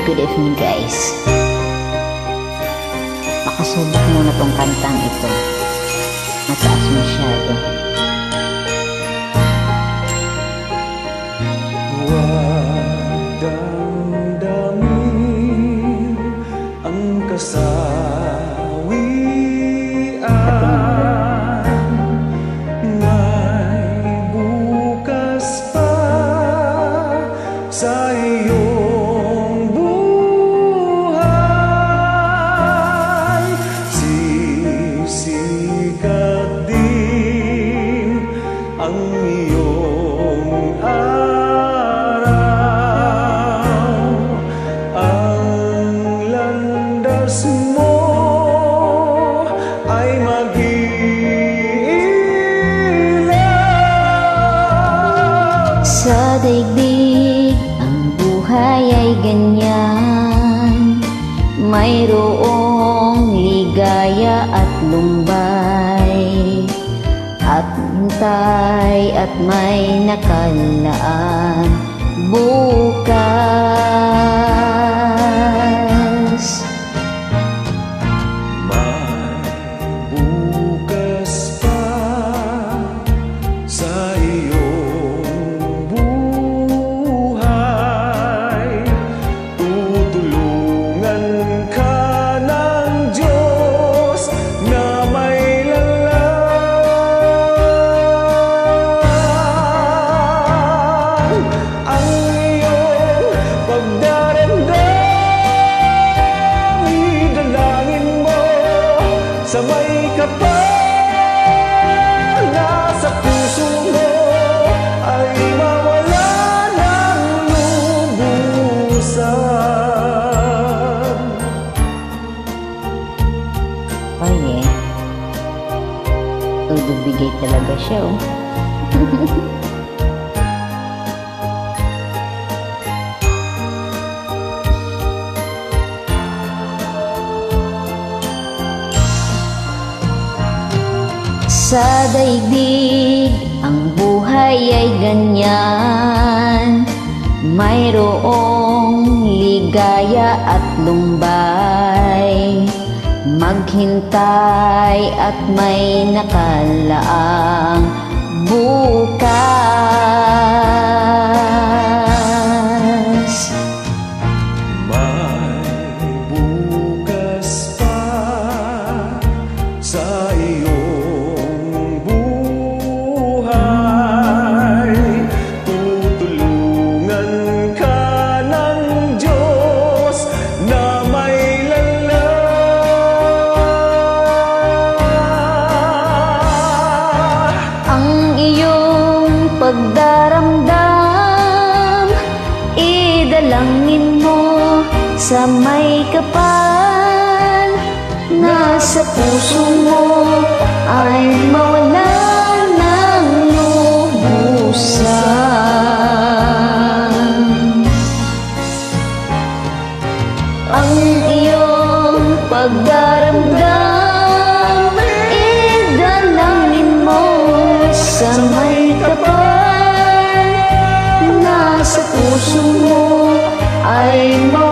good evening guys. Pakasubok muna tong kantang ito. Mataas masyado. Huwag damdamin ang kasawian. May bukas pa sa iyong buhay. Sisikat din ang iyong araw. Ang landas mo ay mag-iilaw. Sa daigdig ang buhay ay ganyan. Mayroong ligaya at lumbay, at hintay at may nakalaan bukas. May bukas pa sa iyong buhay. Tutulungan ka ng Diyos na may lalang. Ang iyong pagdaramdam, idalangin mo sa may kapal na sa puso mo ay mawala ng lubusan. Oye, bigay talaga siya oh. Sa daigdig ang buhay ay ganyan. Mayroong ligaya at lumbay, maghintay at may nakalaang bukas. May bukas pa sa iyong buhay. Tutulungan ka ng Diyos na may lalang. Ang iyong pagdaramdam, idalangin mo sa may kapal na sa puso mo ay mawala ng lubusan. Ang iyong pagdaramdam, idalangin mo sa may kapal na sa puso mo ay mawala